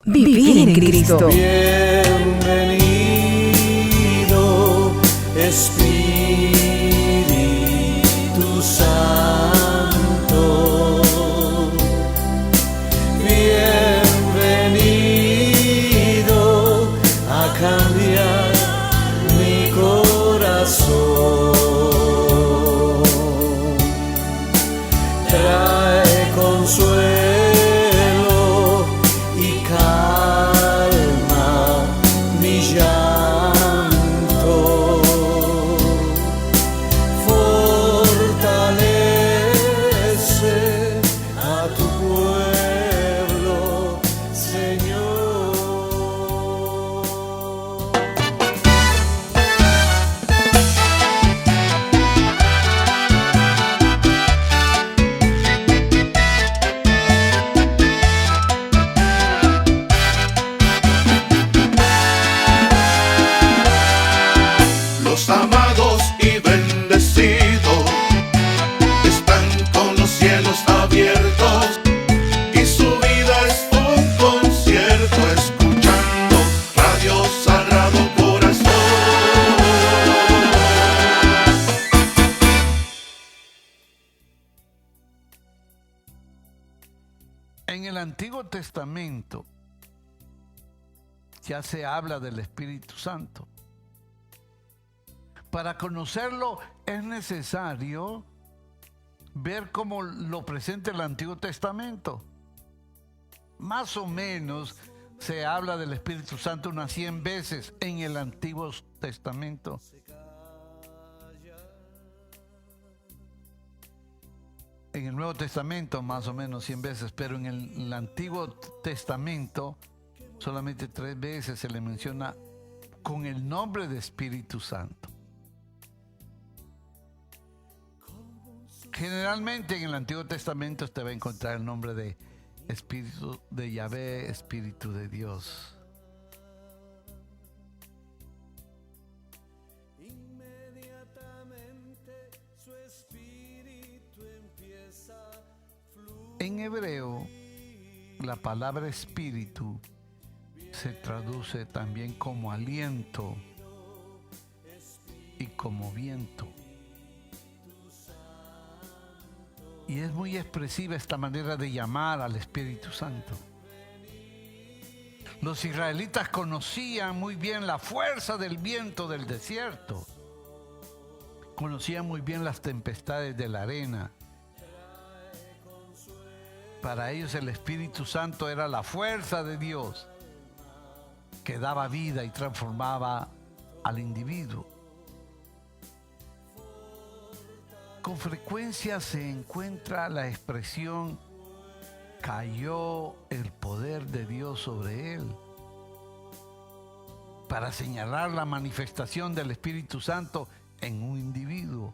Vivir en Cristo. Bienvenido, Espíritu Santo. Bienvenido a cambiar mi corazón. Trae consuelo y calma mi llanto. Fortalece a tu pueblo, Señor. Los amados y bendecidos están con los cielos abiertos y su vida es un concierto escuchando Radio Sagrado Corazón. En el Antiguo Testamento ya se habla del Espíritu Santo. Para conocerlo es necesario ver cómo lo presenta el Antiguo Testamento. Más o menos se habla del Espíritu Santo unas 100 veces en el Antiguo Testamento. En el Nuevo Testamento más o menos 100 veces, pero en el Antiguo Testamento solamente 3 veces se le menciona con el nombre de Espíritu Santo. Generalmente en el Antiguo Testamento usted va a encontrar el nombre de Espíritu de Yahvé, Espíritu de Dios. En hebreo, la palabra espíritu se traduce también como aliento y como viento. Y es muy expresiva esta manera de llamar al Espíritu Santo. Los israelitas conocían muy bien la fuerza del viento del desierto. Conocían muy bien las tempestades de la arena. Para ellos el Espíritu Santo era la fuerza de Dios que daba vida y transformaba al individuo. Con frecuencia se encuentra la expresión cayó el poder de Dios sobre él para señalar la manifestación del Espíritu Santo en un individuo.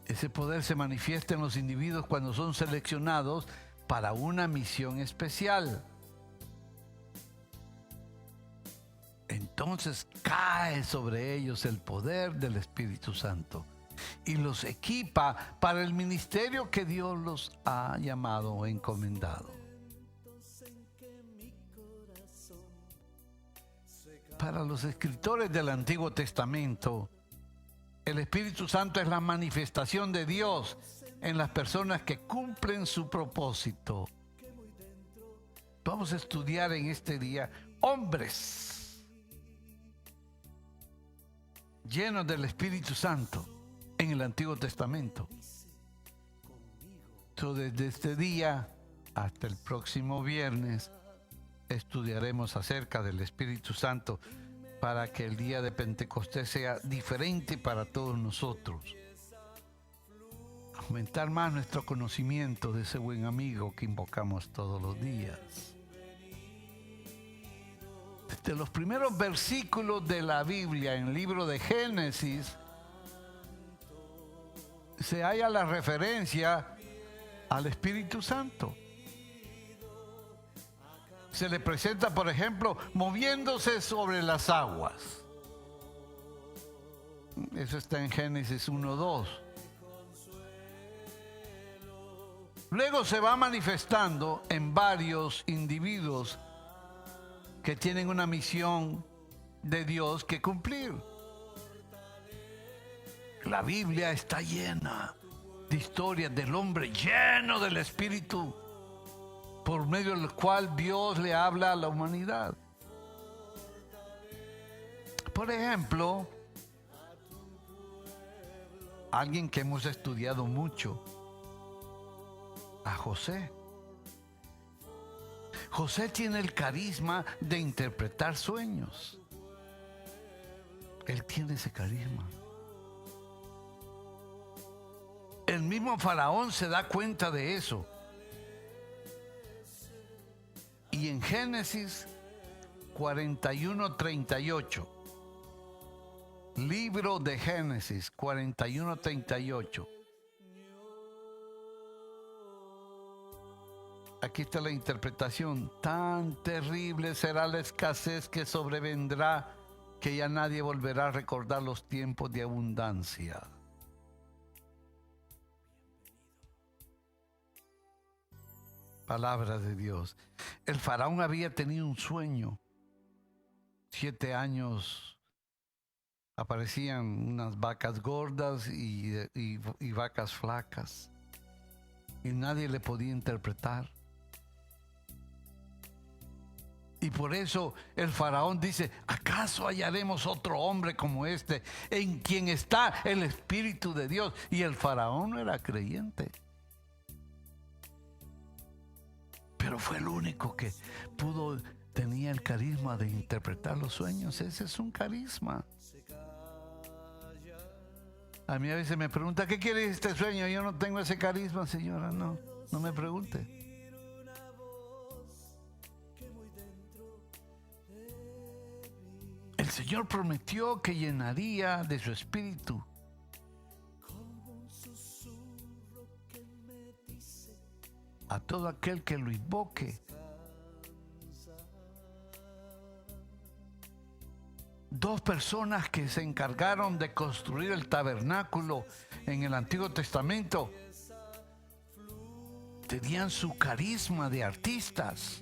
Ese poder se manifiesta en los individuos cuando son seleccionados para una misión especial. Entonces cae sobre ellos el poder del Espíritu Santo y los equipa para el ministerio que Dios los ha llamado o encomendado. Para los escritores del Antiguo Testamento, el Espíritu Santo es la manifestación de Dios en las personas que cumplen su propósito. Vamos a estudiar en este día hombres llenos del Espíritu Santo en el Antiguo Testamento. Entonces, desde este día hasta el próximo viernes estudiaremos acerca del Espíritu Santo para que el día de Pentecostés sea diferente para todos nosotros. Aumentar más nuestro conocimiento de ese buen amigo que invocamos todos los días. Desde los primeros versículos de la Biblia, en el libro de Génesis, se halla la referencia al Espíritu Santo. Se le presenta, por ejemplo, moviéndose sobre las aguas. Eso está en Génesis 1:2. Luego se va manifestando en varios individuos que tienen una misión de Dios que cumplir. La Biblia está llena de historias del hombre lleno del Espíritu, por medio del cual Dios le habla a la humanidad. Por ejemplo, alguien que hemos estudiado mucho, a José. José tiene el carisma de interpretar sueños. Él tiene ese carisma. El mismo Faraón se da cuenta de eso. Y en Génesis 41:38, libro de Génesis 41:38, aquí está la interpretación. Tan terrible será la escasez que sobrevendrá, que ya nadie volverá a recordar los tiempos de abundancia. Palabra de Dios. El faraón había tenido un sueño. 7 años aparecían unas vacas gordas y vacas flacas. Y nadie le podía interpretar. Y por eso el faraón dice: ¿acaso hallaremos otro hombre como este, en quien está el Espíritu de Dios? Y el faraón no era creyente. Pero fue el único que tenía el carisma de interpretar los sueños. Ese es un carisma. A mí a veces me pregunta: ¿qué quiere este sueño? Yo no tengo ese carisma, señora. No me pregunte. El Señor prometió que llenaría de su espíritu a todo aquel que lo invoque. Dos personas que se encargaron de construir el tabernáculo en el Antiguo Testamento tenían su carisma de artistas.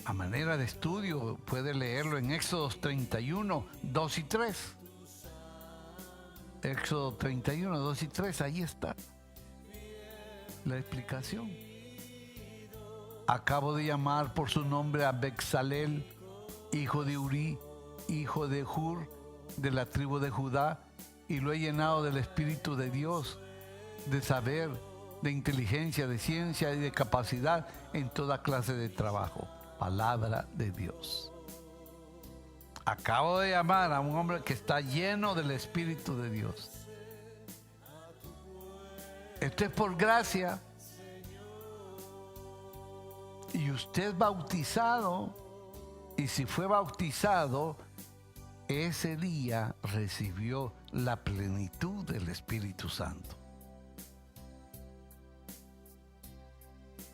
A manera de estudio, puede leerlo en Éxodo 31, 2 y 3. Éxodo 31, 2 y 3, ahí está la explicación. Acabo de llamar por su nombre a Bezalel, hijo de Uri, hijo de Hur, de la tribu de Judá, y lo he llenado del Espíritu de Dios, de saber, de inteligencia, de ciencia y de capacidad en toda clase de trabajo. Palabra de Dios. Acabo de llamar a un hombre que está lleno del Espíritu de Dios. Esto es por gracia. Y usted es bautizado. Y si fue bautizado, ese día recibió la plenitud del Espíritu Santo.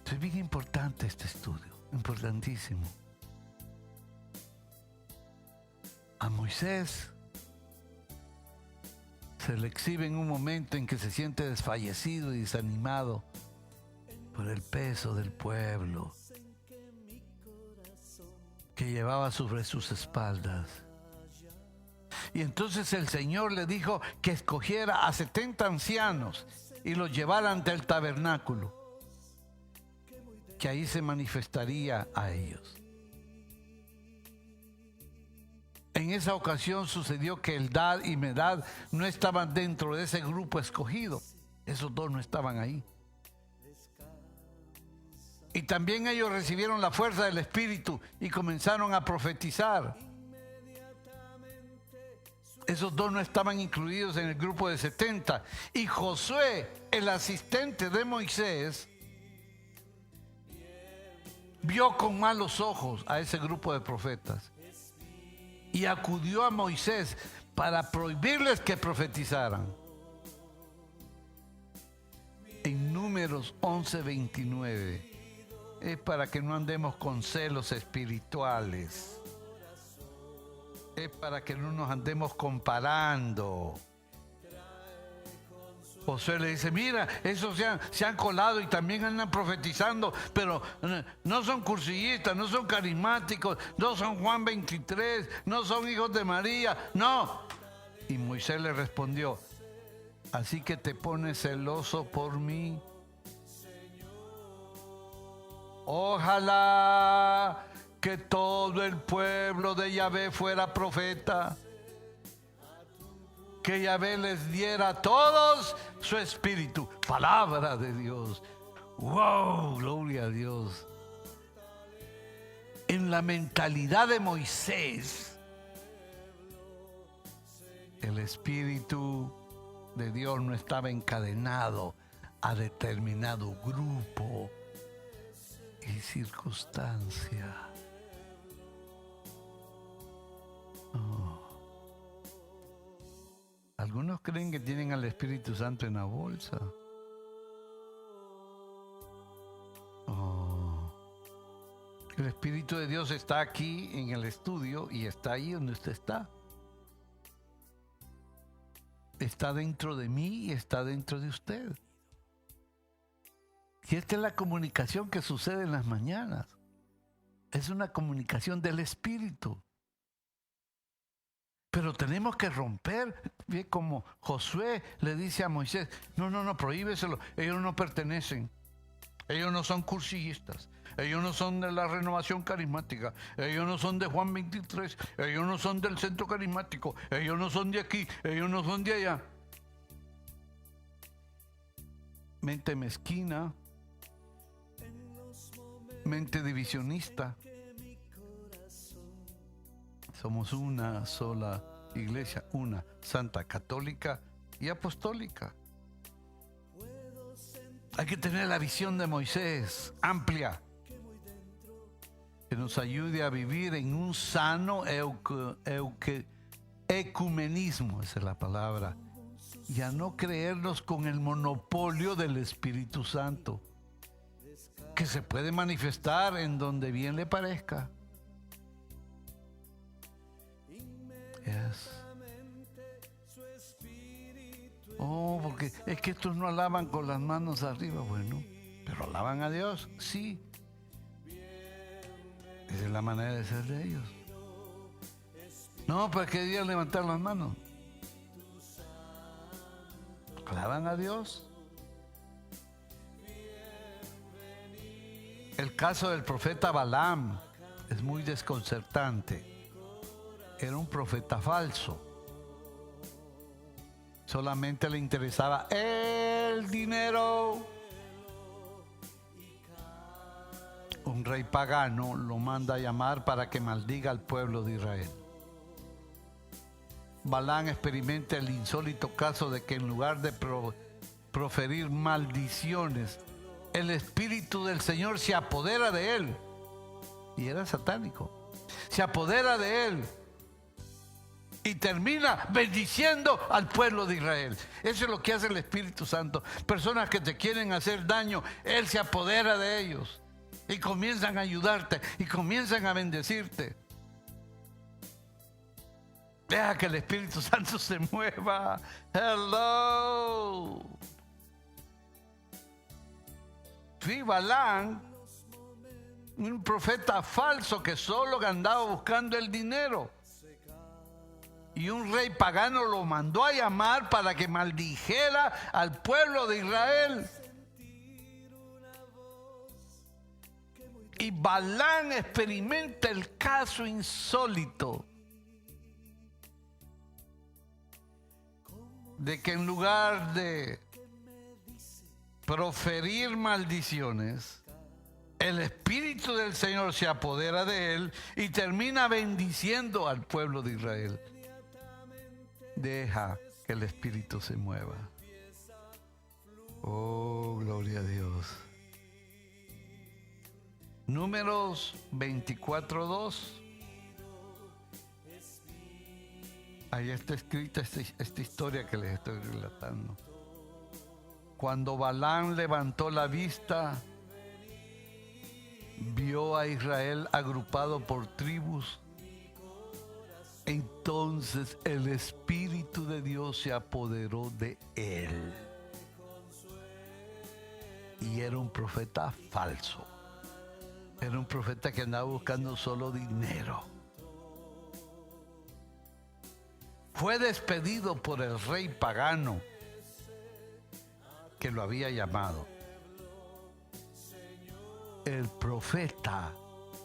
Es bien importante este estudio. Importantísimo. A Moisés se le exhibe en un momento en que se siente desfallecido y desanimado por el peso del pueblo que llevaba sobre sus espaldas. Y entonces el Señor le dijo que escogiera a 70 ancianos y los llevara ante el tabernáculo, que ahí se manifestaría a ellos. En esa ocasión sucedió que Eldad y Medad no estaban dentro de ese grupo escogido. Esos dos no estaban ahí. Y también ellos recibieron la fuerza del Espíritu y comenzaron a profetizar. Esos dos no estaban incluidos en el grupo de 70. Y Josué, el asistente de Moisés, vio con malos ojos a ese grupo de profetas y acudió a Moisés para prohibirles que profetizaran. En Números 11:29 es para que no andemos con celos espirituales, es para que no nos andemos comparando. Josué le dice, mira, esos se han colado y también andan profetizando, pero no son cursillistas, no son carismáticos, no son Juan 23, no son hijos de María, no. Y Moisés le respondió, así que te pones celoso por mí. Ojalá que todo el pueblo de Yahvé fuera profeta, que Yahvé les diera a todos su espíritu. Palabra de Dios. ¡Wow! Gloria a Dios. En la mentalidad de Moisés, el espíritu de Dios no estaba encadenado a determinado grupo y circunstancia. Algunos creen que tienen al Espíritu Santo en la bolsa. El Espíritu de Dios está aquí en el estudio y está ahí donde usted está. Está dentro de mí y está dentro de usted. Y esta es la comunicación que sucede en las mañanas. Es una comunicación del Espíritu. Pero tenemos que romper, ve como Josué le dice a Moisés, no, prohíbeselo, ellos no pertenecen, ellos no son cursillistas, ellos no son de la renovación carismática, ellos no son de Juan 23, ellos no son del centro carismático, ellos no son de aquí, ellos no son de allá. Mente mezquina, mente divisionista. Somos una sola iglesia, una santa, católica y apostólica. Hay que tener la visión de Moisés, amplia, que nos ayude a vivir en un sano ecumenismo, esa es la palabra, y a no creernos con el monopolio del Espíritu Santo, que se puede manifestar en donde bien le parezca. Yes. Porque es que estos no alaban con las manos arriba. Bueno, pero alaban a Dios, sí. Esa es la manera de ser de ellos. No, pues que día levantar las manos. Alaban a Dios. El caso del profeta Balaam es muy desconcertante. Era un profeta falso. Solamente le interesaba el dinero. Un rey pagano lo manda a llamar para que maldiga al pueblo de Israel. Balaam experimenta el insólito caso de que en lugar de proferir maldiciones, el Espíritu del Señor se apodera de él. Y era satánico. Se apodera de él. Y termina bendiciendo al pueblo de Israel. Eso es lo que hace el Espíritu Santo. Personas que te quieren hacer daño, Él se apodera de ellos. Y comienzan a ayudarte. Y comienzan a bendecirte. Deja que el Espíritu Santo se mueva. Hello. Sí, Balaam, un profeta falso que solo andaba buscando el dinero. Y un rey pagano lo mandó a llamar para que maldijera al pueblo de Israel. Y Balaam experimenta el caso insólito de que en lugar de proferir maldiciones, el Espíritu del Señor se apodera de él y termina bendiciendo al pueblo de Israel. Deja que el Espíritu se mueva. Oh, gloria a Dios. Números 24:2. Ahí está escrita esta historia que les estoy relatando. Cuando Balaam levantó la vista, vio a Israel agrupado por tribus. Entonces el Espíritu de Dios se apoderó de él. y era un profeta falso. Era un profeta que andaba buscando solo dinero. Fue despedido por el rey pagano que lo había llamado. El profeta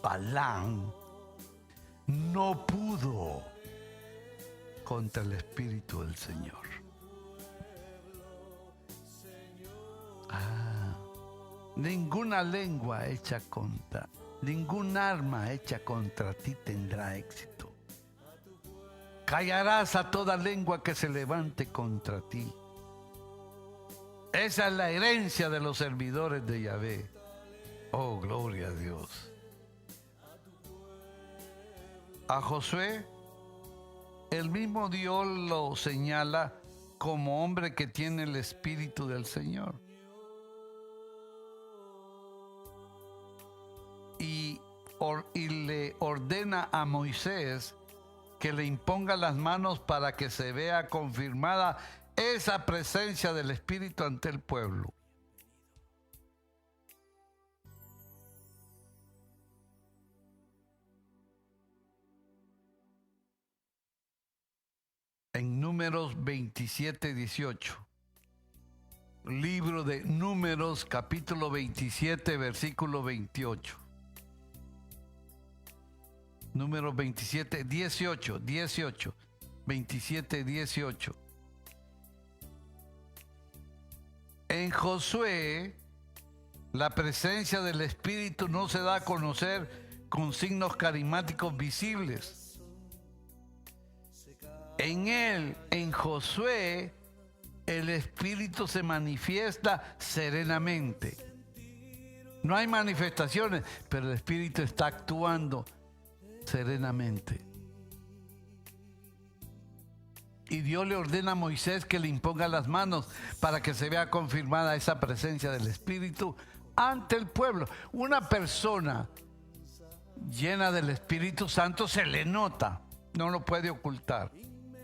Balaam no pudo contra el Espíritu del Señor. Ninguna lengua hecha contra, ningún arma hecha contra ti tendrá éxito. Callarás a toda lengua que se levante contra ti. Esa es la herencia de los servidores de Yahvé. Oh, gloria a Dios. A Josué, el mismo Dios lo señala como hombre que tiene el Espíritu del Señor. Y le ordena a Moisés que le imponga las manos para que se vea confirmada esa presencia del Espíritu ante el pueblo. En Números 27:18. Libro de Números, capítulo 27, versículo 28. Números 27, 18, 27, 18. En Josué, la presencia del Espíritu no se da a conocer con signos carismáticos visibles. En él, en Josué, el Espíritu se manifiesta serenamente. No hay manifestaciones, pero el Espíritu está actuando serenamente. Y Dios le ordena a Moisés que le imponga las manos para que se vea confirmada esa presencia del Espíritu ante el pueblo. Una persona llena del Espíritu Santo se le nota, no lo puede ocultar.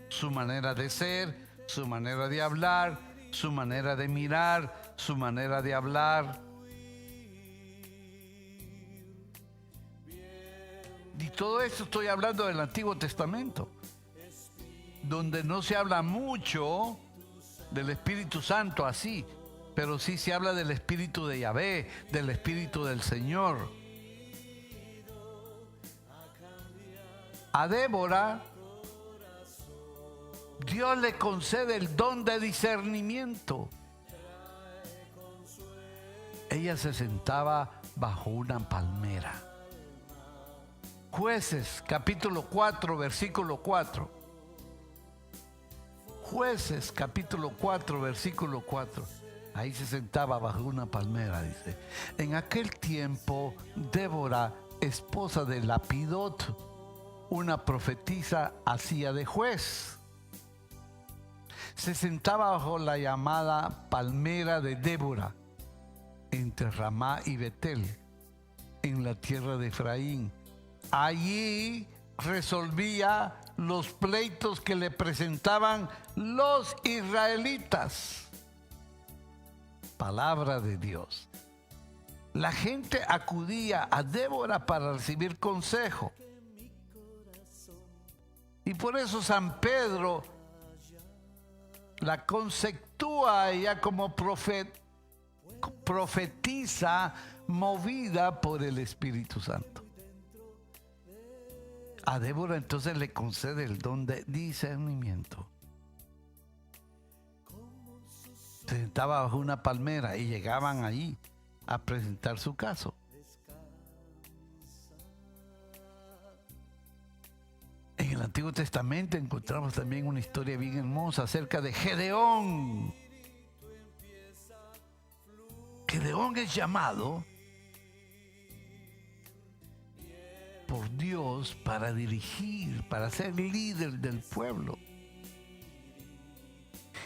Su manera de ser, su manera de hablar, su manera de mirar, su manera de hablar. Y todo esto estoy hablando del Antiguo Testamento, donde no se habla mucho del Espíritu Santo así, pero sí se habla del Espíritu de Yahvé, del Espíritu del Señor. A Débora, Dios le concede el don de discernimiento. Ella se sentaba bajo una palmera. Jueces, capítulo 4, versículo 4. Jueces, capítulo 4, versículo 4. Ahí se sentaba bajo una palmera, dice. En aquel tiempo, Débora, esposa de Lapidot, una profetisa, hacía de juez. Se sentaba bajo la llamada palmera de Débora, entre Ramá y Betel, en la tierra de Efraín. Allí resolvía los pleitos que le presentaban los israelitas. Palabra de Dios. La gente acudía a Débora para recibir consejo. Y por eso San Pedro la conceptúa a ella como profetisa movida por el Espíritu Santo. A Débora entonces le concede el don de discernimiento. Se sentaba bajo una palmera y llegaban allí a presentar su caso. En el Antiguo Testamento encontramos también una historia bien hermosa acerca de Gedeón. Gedeón es llamado por Dios para dirigir, para ser líder del pueblo.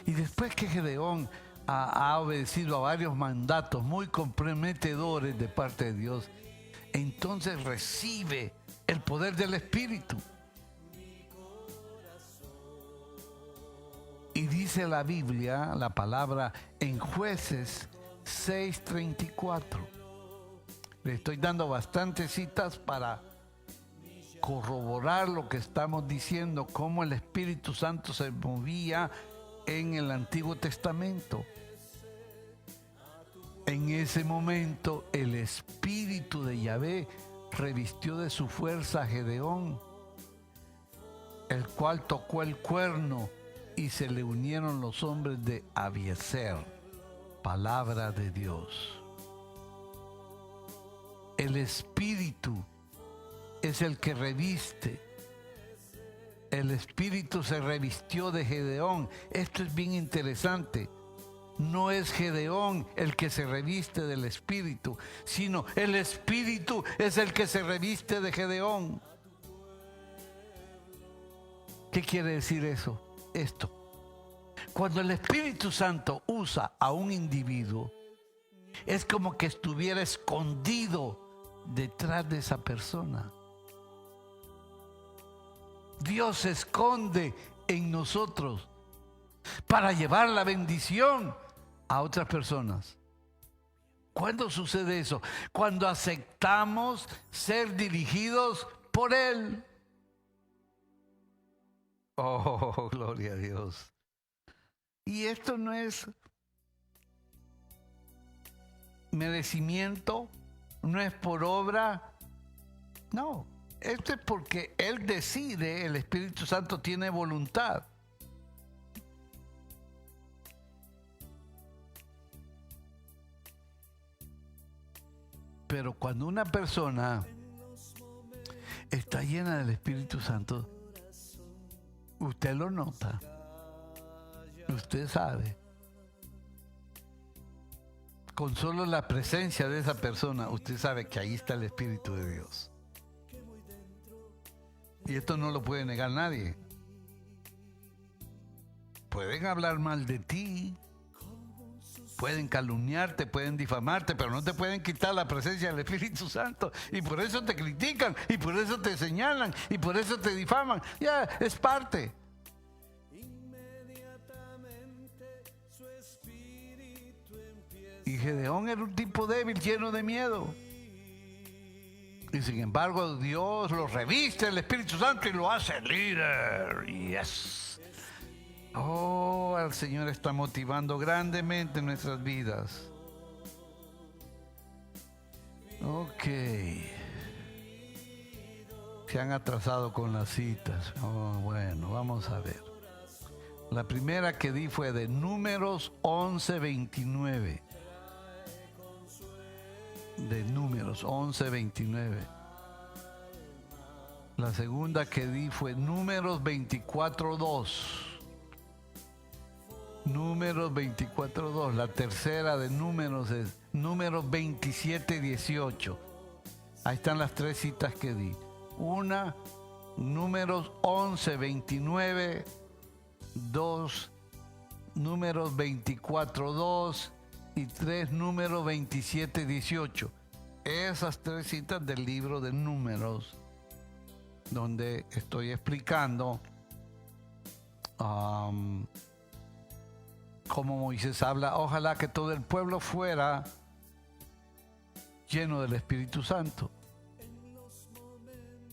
Y después que Gedeón ha obedecido a varios mandatos muy comprometedores de parte de Dios, entonces recibe el poder del Espíritu. Y dice la Biblia, la palabra en Jueces 6:34. Le estoy dando bastantes citas para corroborar lo que estamos diciendo, cómo el Espíritu Santo se movía en el Antiguo Testamento. En ese momento, el Espíritu de Yahvé revistió de su fuerza a Gedeón, el cual tocó el cuerno y se le unieron los hombres de Abiezer. Palabra de Dios. El Espíritu es el que reviste. El Espíritu se revistió de Gedeón. Esto es bien interesante. No es Gedeón el que se reviste del Espíritu, sino el Espíritu es el que se reviste de Gedeón. ¿Qué quiere decir eso? Esto. Cuando el Espíritu Santo usa a un individuo, es como que estuviera escondido detrás de esa persona. Dios se esconde en nosotros para llevar la bendición a otras personas. ¿Cuándo sucede eso? Cuando aceptamos ser dirigidos por Él. Oh, gloria a Dios. Y esto no es merecimiento, no es por obra, no. Esto es porque Él decide, el Espíritu Santo tiene voluntad. Pero cuando una persona está llena del Espíritu Santo, usted lo nota. Usted sabe. Con solo la presencia de esa persona, usted sabe que ahí está el Espíritu de Dios. Y esto no lo puede negar nadie. Pueden hablar mal de ti, pueden calumniarte, pueden difamarte, pero no te pueden quitar la presencia del Espíritu Santo. Y por eso te critican, y por eso te señalan, y por eso te difaman. Ya, es parte. Y Gedeón era un tipo débil, lleno de miedo. Y sin embargo, Dios lo reviste el Espíritu Santo y lo hace líder. Yes. Oh, el Señor está motivando grandemente nuestras vidas. Ok. Se han atrasado con las citas. Oh, bueno, vamos a ver. La primera que di fue de Números 11:29. De Números 11:29. La segunda que di fue Números 24:2. Números 24:2. La tercera de Números es Números 27:18. Ahí están las tres citas que di. Una, Números 11:29. Dos, Números 24:2. Y 3, Números 27:18. Esas tres citas del libro de Números, donde estoy explicando cómo Moisés habla. Ojalá que todo el pueblo fuera lleno del Espíritu Santo.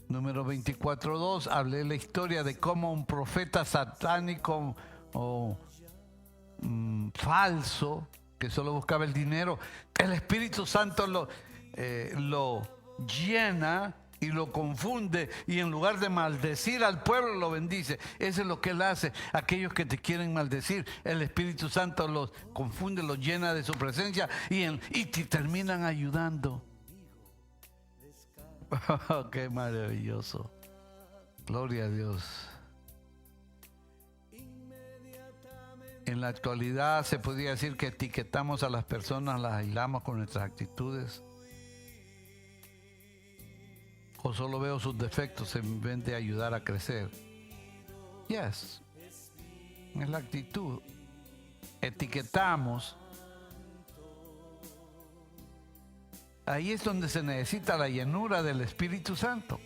Número 24:2, hablé la historia de cómo un profeta satánico o falso, que solo buscaba el dinero, el Espíritu Santo lo llena y lo confunde, y en lugar de maldecir al pueblo lo bendice. Eso es lo que Él hace. Aquellos que te quieren maldecir, el Espíritu Santo los confunde, los llena de su presencia y te terminan ayudando. Oh, qué maravilloso. Gloria a Dios. En la actualidad se podría decir que etiquetamos a las personas, las aislamos con nuestras actitudes. O solo veo sus defectos en vez de ayudar a crecer. Yes. Es la actitud. Etiquetamos. Ahí es donde se necesita la llenura del Espíritu Santo.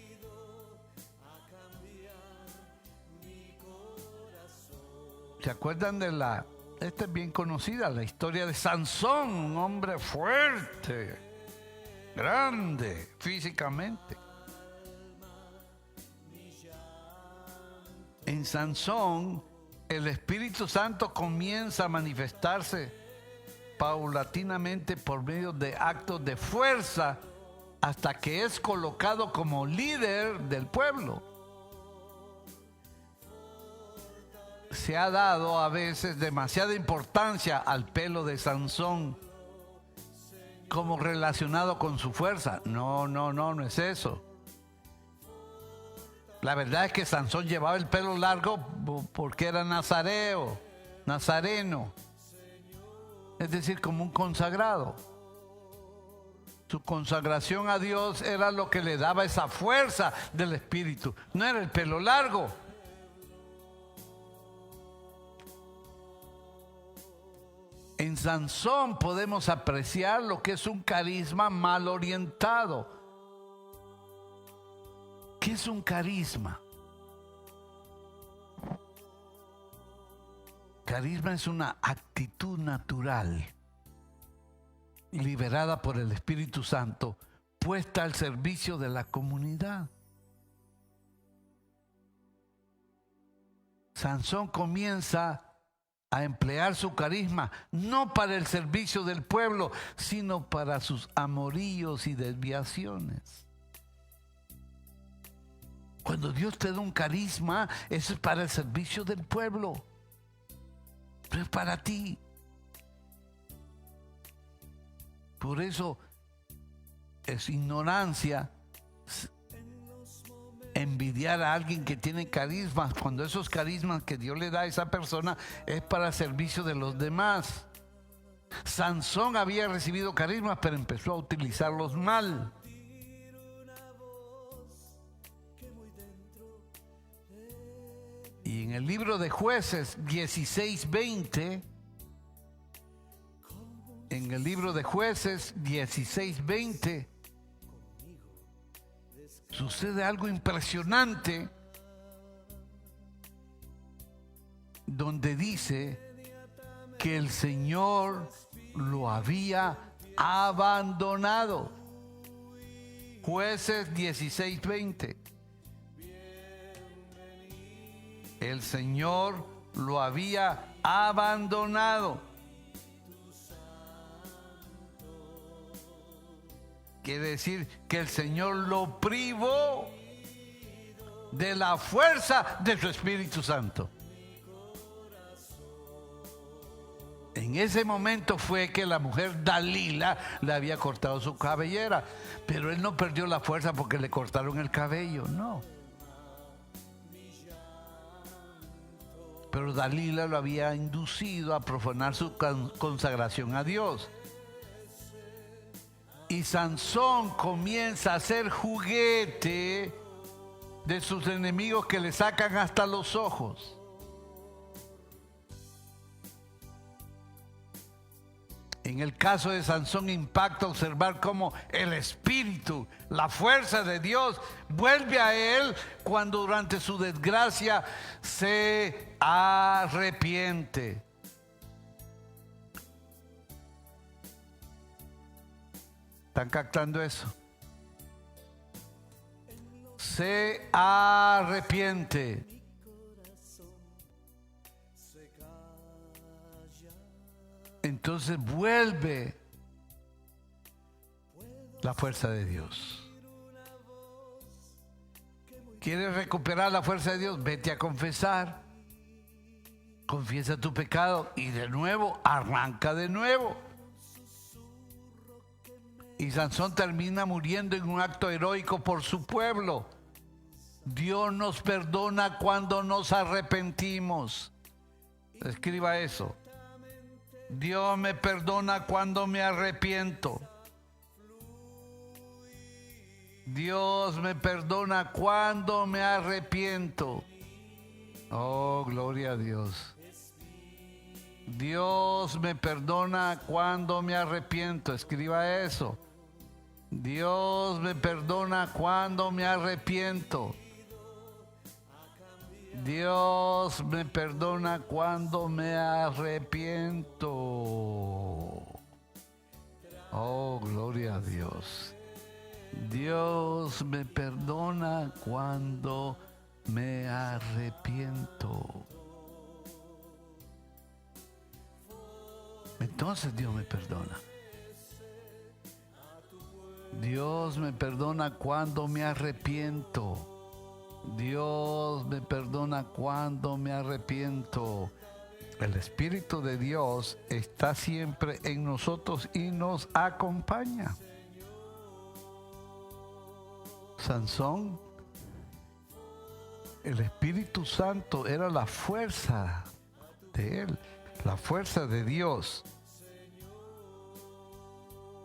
¿Se acuerdan de la Esta es bien conocida, la historia de Sansón, un hombre fuerte, grande físicamente. En Sansón, el Espíritu Santo comienza a manifestarse paulatinamente por medio de actos de fuerza hasta que es colocado como líder del pueblo. Se ha dado a veces demasiada importancia al pelo de Sansón como relacionado con su fuerza. No es eso. La verdad es que Sansón llevaba el pelo largo porque era nazareno, es decir, como un consagrado. Su consagración a Dios era lo que le daba esa fuerza del Espíritu, no era el pelo largo. En Sansón podemos apreciar lo que es un carisma mal orientado. ¿Qué es un carisma? Carisma es una actitud natural, liberada por el Espíritu Santo, puesta al servicio de la comunidad. Sansón comienza a emplear su carisma no para el servicio del pueblo, sino para sus amoríos y desviaciones. Cuando Dios te da un carisma, eso es para el servicio del pueblo, no es para ti. Por eso es ignorancia envidiar a alguien que tiene carismas, cuando esos carismas que Dios le da a esa persona es para el servicio de los demás. Sansón había recibido carismas, pero empezó a utilizarlos mal. Y en el libro de Jueces 16:20, en el libro de Jueces 16:20, sucede algo impresionante, donde dice que el Señor lo había abandonado. Jueces 16:20. El Señor lo había abandonado. Quiere decir que el Señor lo privó de la fuerza de su Espíritu Santo. En ese momento fue que la mujer Dalila le había cortado su cabellera, pero él no perdió la fuerza porque le cortaron el cabello, no. Pero Dalila lo había inducido a profanar su consagración a Dios. Y Sansón comienza a ser juguete de sus enemigos que le sacan hasta los ojos. En el caso de Sansón impacta observar cómo el espíritu, la fuerza de Dios vuelve a él cuando durante su desgracia se arrepiente. ¿Están captando eso? Se arrepiente. Entonces vuelve la fuerza de Dios. ¿Quieres recuperar la fuerza de Dios? Vete a confesar. Confiesa tu pecado y de nuevo, arranca de nuevo. Y Sansón termina muriendo en un acto heroico por su pueblo. Dios nos perdona cuando nos arrepentimos. Escriba eso. Dios me perdona cuando me arrepiento. Dios me perdona cuando me arrepiento. Oh, gloria a Dios. Dios me perdona cuando me arrepiento. Escriba eso. Dios me perdona cuando me arrepiento. Dios me perdona cuando me arrepiento. Oh, gloria a Dios. Dios me perdona cuando me arrepiento. Entonces Dios me perdona. Dios me perdona cuando me arrepiento. Dios me perdona cuando me arrepiento. El Espíritu de Dios está siempre en nosotros y nos acompaña. Sansón, el Espíritu Santo era la fuerza de él, la fuerza de Dios.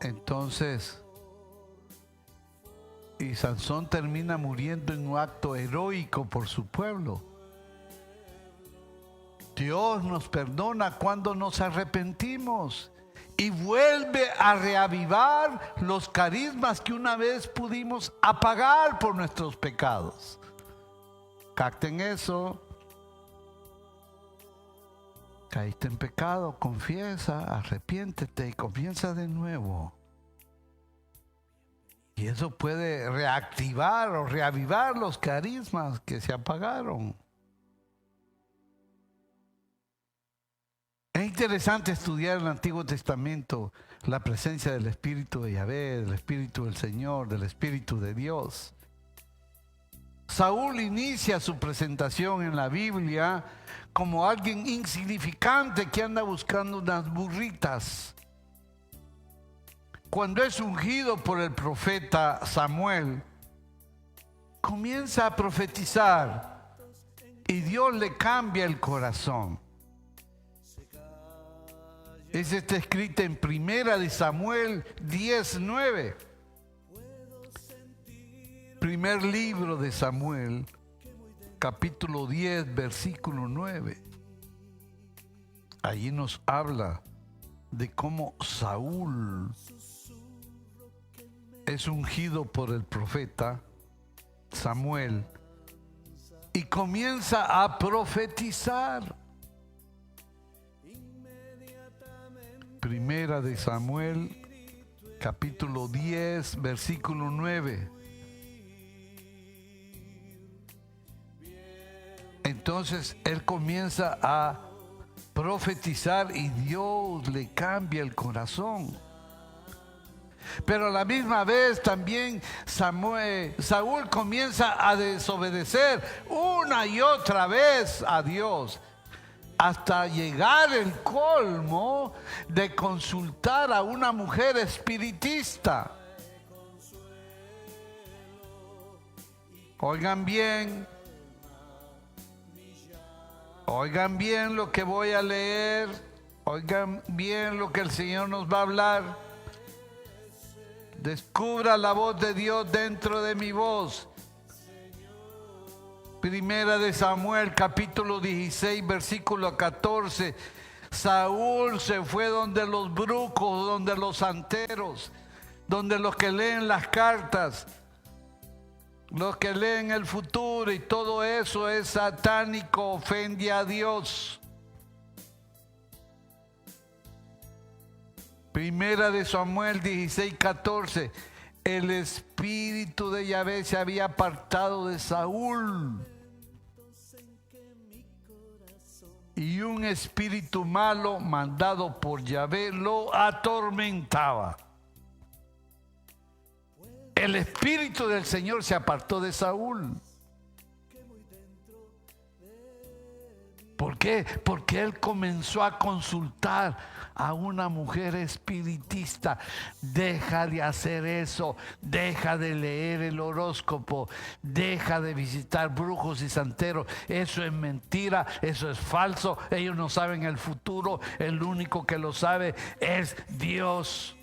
Entonces, y Sansón termina muriendo en un acto heroico por su pueblo. Dios nos perdona cuando nos arrepentimos y vuelve a reavivar los carismas que una vez pudimos apagar por nuestros pecados. Capten eso. Caíste en pecado, confiesa, arrepiéntete y comienza de nuevo. Y eso puede reactivar o reavivar los carismas que se apagaron. Es interesante estudiar el Antiguo Testamento, la presencia del Espíritu de Yahvé, del Espíritu del Señor, del Espíritu de Dios. Saúl inicia su presentación en la Biblia como alguien insignificante que anda buscando unas burritas. Cuando es ungido por el profeta Samuel, comienza a profetizar y Dios le cambia el corazón. Esa está escrita en Primera de Samuel 10:9. Primer libro de Samuel, capítulo 10, versículo 9. Allí nos habla de cómo Saúl es ungido por el profeta Samuel y comienza a profetizar. Primera de Samuel, capítulo 10, versículo 9. Entonces él comienza a profetizar y Dios le cambia el corazón. Pero a la misma vez también Saúl comienza a desobedecer una y otra vez a Dios, hasta llegar el colmo de consultar a una mujer espiritista. Oigan bien lo que voy a leer, oigan bien lo que el Señor nos va a hablar. Descubra la voz de Dios dentro de mi voz. Primera de Samuel, capítulo 16, versículo 14. Saúl se fue donde los brujos, donde los santeros, donde los que leen las cartas, los que leen el futuro, y todo eso es satánico, ofende a Dios. Primera de Samuel 16, 14. El espíritu de Yahvé se había apartado de Saúl y un espíritu malo mandado por Yahvé lo atormentaba. El espíritu del Señor se apartó de Saúl. ¿Por qué? Porque él comenzó a consultar a una mujer espiritista. Deja de hacer eso, deja de leer el horóscopo, deja de visitar brujos y santeros. Eso es mentira, eso es falso, ellos no saben el futuro, el único que lo sabe es Dios.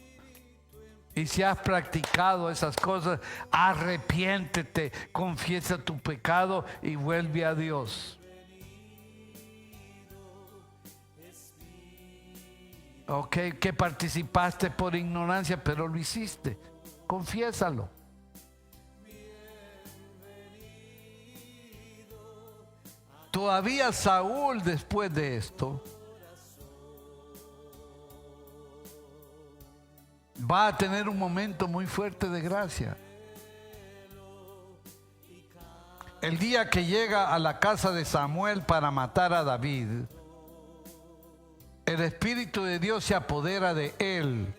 Y si has practicado esas cosas, arrepiéntete, confiesa tu pecado y vuelve a Dios. Ok, que participaste por ignorancia, pero lo hiciste. Todavía Saúl, después de esto, va a tener un momento muy fuerte de gracia. El día que llega a la casa de Samuel para matar a David, el Espíritu de Dios se apodera de él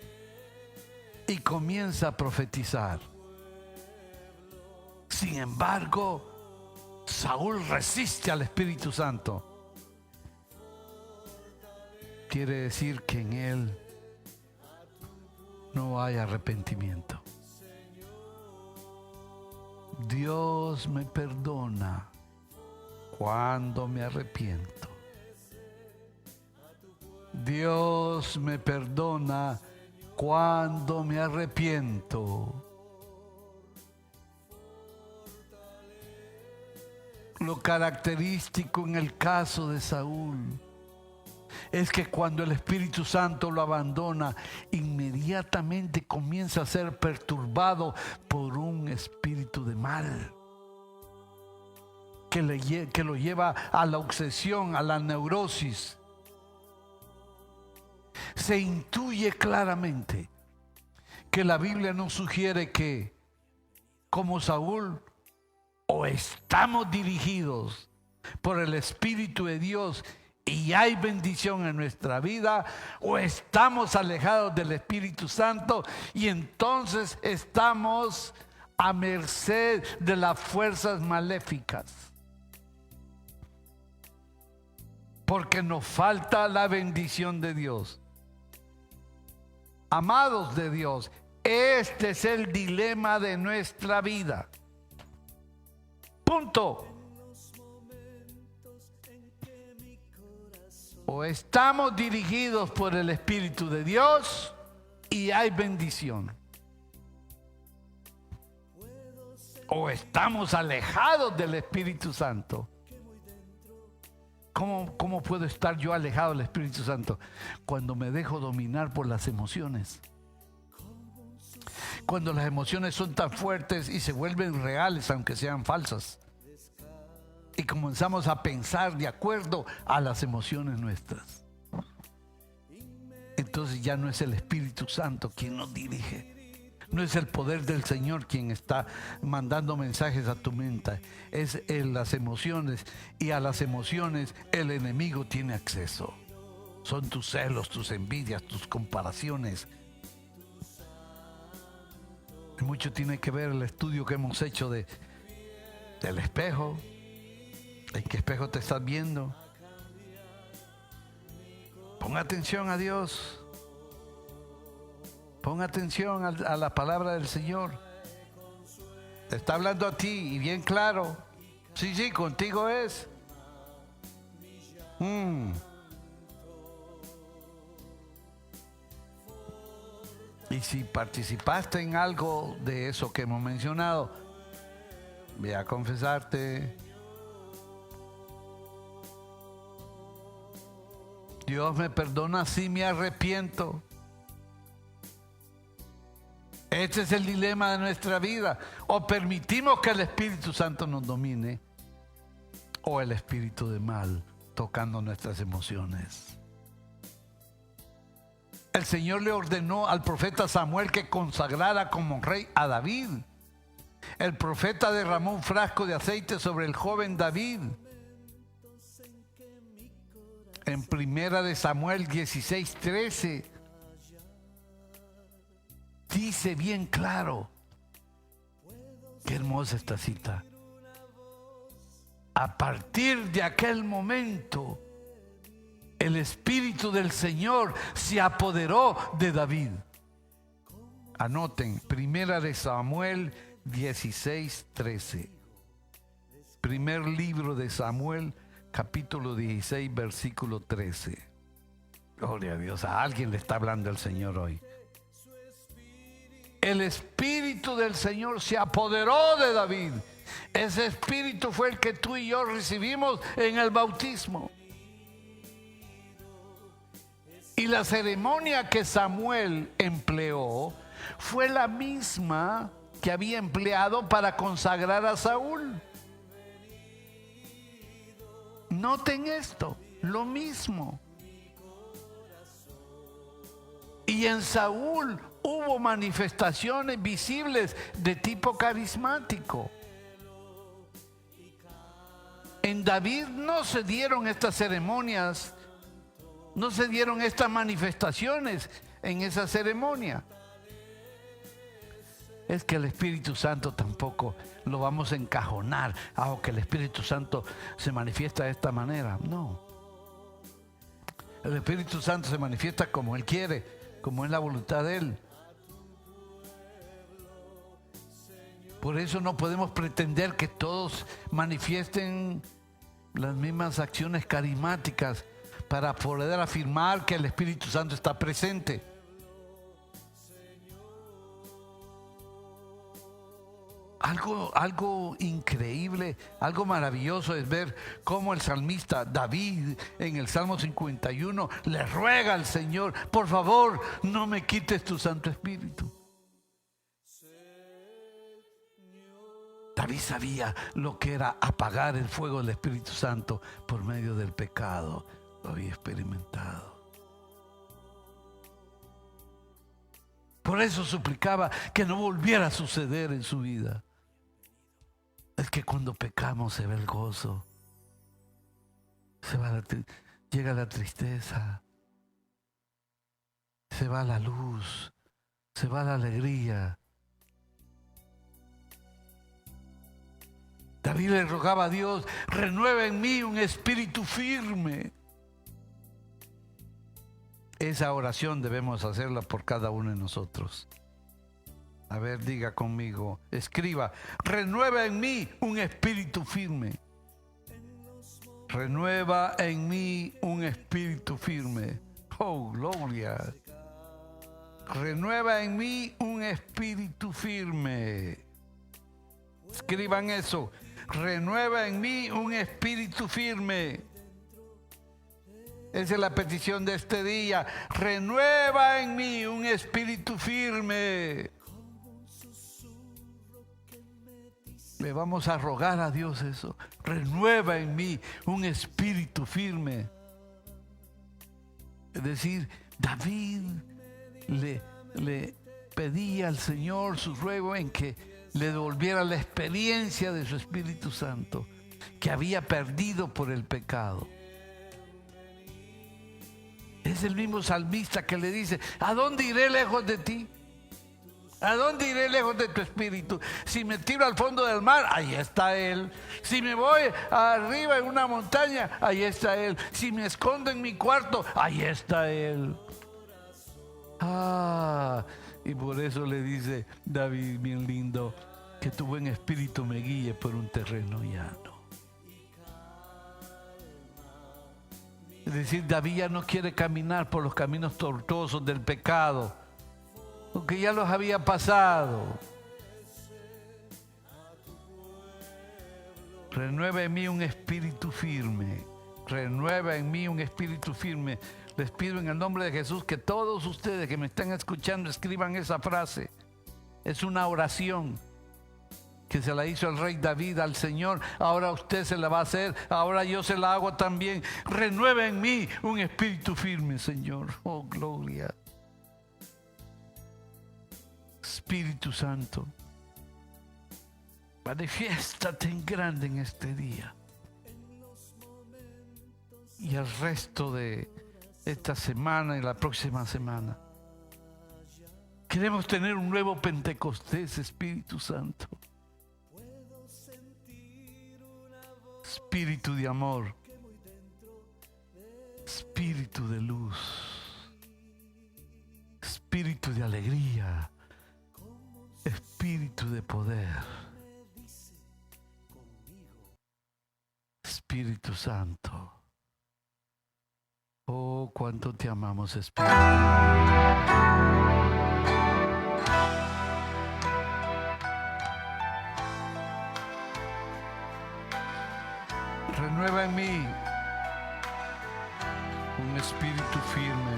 y comienza a profetizar. Sin embargo, Saúl resiste al Espíritu Santo. Quiere decir que en él no hay arrepentimiento. Dios me perdona cuando me arrepiento. Dios me perdona cuando me arrepiento. Lo característico en el caso de Saúl es que cuando el Espíritu Santo lo abandona, inmediatamente comienza a ser perturbado por un espíritu de mal que lo lleva a la obsesión, a la neurosis. Se intuye claramente que la Biblia nos sugiere que, como Saúl, o estamos dirigidos por el Espíritu de Dios y hay bendición en nuestra vida, o estamos alejados del Espíritu Santo y entonces estamos a merced de las fuerzas maléficas. Porque nos falta la bendición de Dios. Amados de Dios, este es el dilema de nuestra vida. Punto. O estamos dirigidos por el Espíritu de Dios y hay bendición, o estamos alejados del Espíritu Santo. ¿Cómo puedo estar yo alejado del Espíritu Santo? Cuando me dejo dominar por las emociones. Cuando las emociones son tan fuertes y se vuelven reales aunque sean falsas. Y comenzamos a pensar de acuerdo a las emociones nuestras. Entonces ya no es el Espíritu Santo quien nos dirige. No es el poder del Señor quien está mandando mensajes a tu mente. Es las emociones. Y a las emociones el enemigo tiene acceso. Son tus celos, tus envidias, tus comparaciones. Y mucho tiene que ver el estudio que hemos hecho del espejo. ¿En qué espejo te estás viendo? Pon atención a Dios. Pon atención a la palabra del Señor. Te está hablando a ti y bien claro. Sí, contigo es. Y si participaste en algo de eso que hemos mencionado, ve a confesarte. Dios me perdona si me arrepiento. Este es el dilema de nuestra vida. O permitimos que el Espíritu Santo nos domine, o el espíritu de mal tocando nuestras emociones. El Señor le ordenó al profeta Samuel que consagrara como rey a David. El profeta derramó un frasco de aceite sobre el joven David. En primera de Samuel 16:13 dice bien claro. Qué hermosa esta cita. A partir de aquel momento, el Espíritu del Señor se apoderó de David. Anoten, primera de Samuel 16:13. Primer libro de Samuel, capítulo 16, versículo 13. Gloria a Dios, a alguien le está hablando el Señor hoy. El Espíritu del Señor se apoderó de David. Ese Espíritu fue el que tú y yo recibimos en el bautismo. Y la ceremonia que Samuel empleó fue la misma que había empleado para consagrar a Saúl. Noten esto, lo mismo. Y en Saúl hubo manifestaciones visibles de tipo carismático. En David no se dieron estas ceremonias, no se dieron estas manifestaciones en esa ceremonia. Es que el Espíritu Santo tampoco lo vamos a encajonar, que el Espíritu Santo se manifiesta de esta manera. No. El Espíritu Santo se manifiesta como Él quiere, como es la voluntad de Él. Por eso no podemos pretender que todos manifiesten las mismas acciones carismáticas para poder afirmar que el Espíritu Santo está presente. Algo increíble, algo maravilloso es ver cómo el salmista David en el Salmo 51 le ruega al Señor: por favor, no me quites tu Santo Espíritu. David sabía lo que era apagar el fuego del Espíritu Santo por medio del pecado. Lo había experimentado. Por eso suplicaba que no volviera a suceder en su vida. Es que cuando pecamos se ve el gozo, llega la tristeza, se va la luz, se va la alegría. David le rogaba a Dios: renueva en mí un espíritu firme. Esa oración debemos hacerla por cada uno de nosotros. A ver, diga conmigo, escriba: renueva en mí un espíritu firme. Renueva en mí un espíritu firme. Oh, gloria. Renueva en mí un espíritu firme. Escriban eso. Renueva en mí un espíritu firme. Esa es la petición de este día. Renueva en mí un espíritu firme. Le vamos a rogar a Dios eso. Renueva en mí un espíritu firme. Es decir, David le pedía al Señor su ruego en que le devolviera la experiencia de su Espíritu Santo que había perdido por el pecado. Es el mismo salmista que le dice: ¿a dónde iré lejos de ti? ¿A dónde iré lejos de tu espíritu? Si me tiro al fondo del mar, ahí está Él. Si me voy arriba en una montaña, ahí está Él. Si me escondo en mi cuarto, ahí está Él. Y por eso le dice David, bien lindo: que tu buen espíritu me guíe por un terreno llano. Es decir, David ya no quiere caminar por los caminos tortuosos del pecado, porque ya los había pasado. Renueva en mí un espíritu firme. Renueva en mí un espíritu firme. Les pido en el nombre de Jesús que todos ustedes que me están escuchando escriban esa frase. Es una oración que se la hizo el rey David al Señor. Ahora usted se la va a hacer. Ahora yo se la hago también. Renueva en mí un espíritu firme, Señor. Oh, gloria. Espíritu Santo, manifiéstate en grande en este día y el resto de esta semana y la próxima semana. Queremos tener un nuevo Pentecostés, Espíritu Santo. Espíritu de amor, espíritu de luz, espíritu de alegría, espíritu de poder. Espíritu Santo. Oh, cuánto te amamos, Espíritu. Renueva en mí un espíritu firme.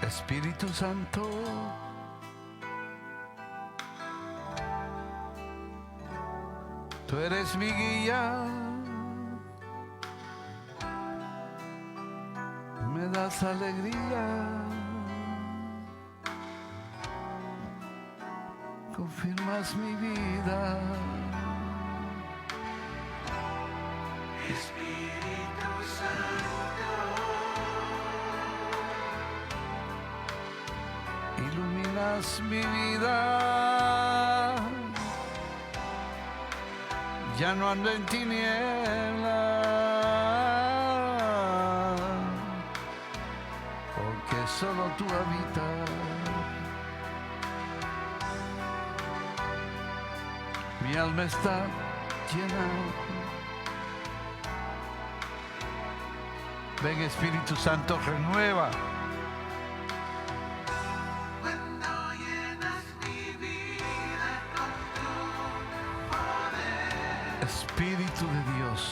Espíritu Santo, tú eres mi guía. me das alegría, confirmas mi vida. Espíritu Santo, Iluminas mi vida, ya no ando en tinieblas, porque solo tú habitas. Mi alma está llena. Ven, Espíritu Santo, renueva. cuando llenas mi vida con tu poder. Espíritu de Dios,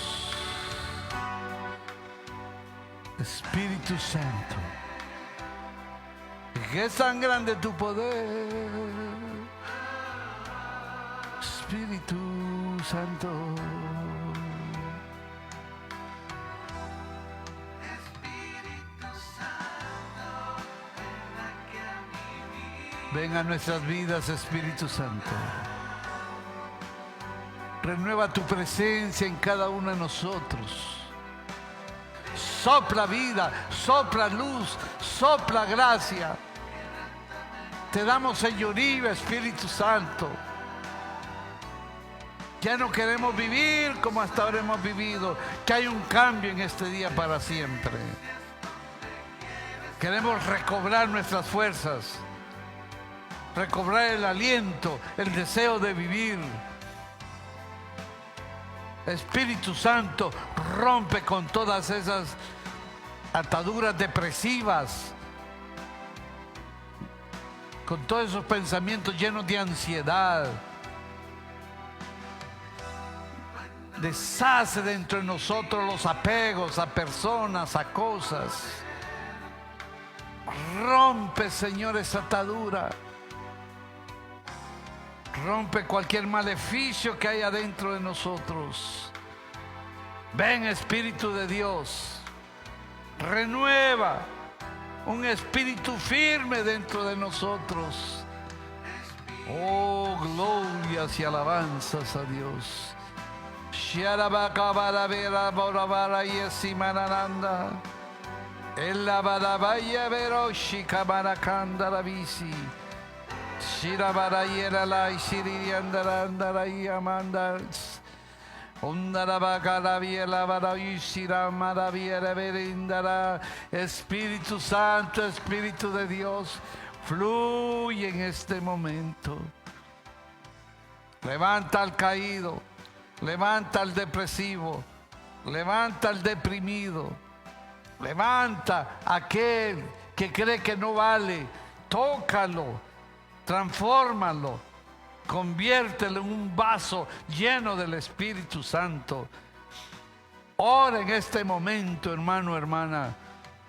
Espíritu Santo, que es tan grande tu poder, Espíritu Santo. Ven a nuestras vidas, Espíritu Santo. Renueva tu presencia en cada uno de nosotros. Sopla vida, sopla luz, sopla gracia. Te damos señorío, Espíritu Santo. Ya no queremos vivir como hasta ahora hemos vivido, que hay un cambio en este día para siempre. Queremos recobrar nuestras fuerzas, recobrar el aliento, el deseo de vivir. Espíritu Santo, rompe con todas esas ataduras depresivas, con todos esos pensamientos llenos de ansiedad. Deshace dentro de nosotros los apegos a personas, a cosas. Rompe, Señor, esa atadura. Rompe cualquier maleficio que haya dentro de nosotros. Ven, Espíritu de Dios. Renueva un espíritu firme dentro de nosotros. Oh, glorias y alabanzas a Dios. Sharabakabarabera borabara yesimananda. Ella barabaya veroshi kamarakanda rabisi. Shirabarayera la shiriandara yamandas. Undarabakarabiela barayishira maraviera berindara. Espíritu Santo, Espíritu de Dios, fluye en este momento. Levanta al caído, levanta al depresivo, levanta al deprimido, levanta a aquel que cree que no vale. Tócalo, transfórmalo, conviértelo en un vaso lleno del Espíritu Santo. Ora en este momento, hermano, hermana,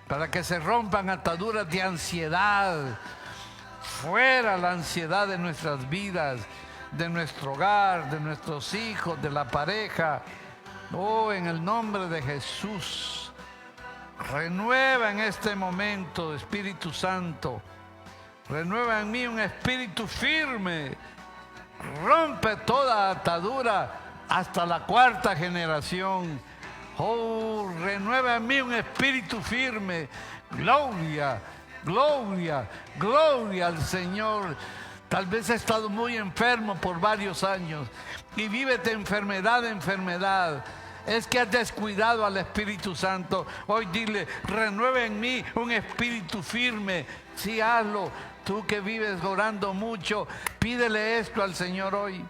para que se rompan ataduras de ansiedad. Fuera la ansiedad de nuestras vidas, de nuestro hogar, de nuestros hijos, de la pareja. Oh, en el nombre de Jesús, renueva en este momento, Espíritu Santo. Renueva en mí un espíritu firme. Rompe toda atadura hasta la cuarta generación. Oh, renueva en mí un espíritu firme. Gloria, gloria, gloria al Señor. Tal vez he estado muy enfermo por varios años y vives de enfermedad en enfermedad. Es que has descuidado al Espíritu Santo. Hoy dile, renueva en mí un espíritu firme. Sí, hazlo. Tú que vives orando mucho, pídele esto al Señor hoy.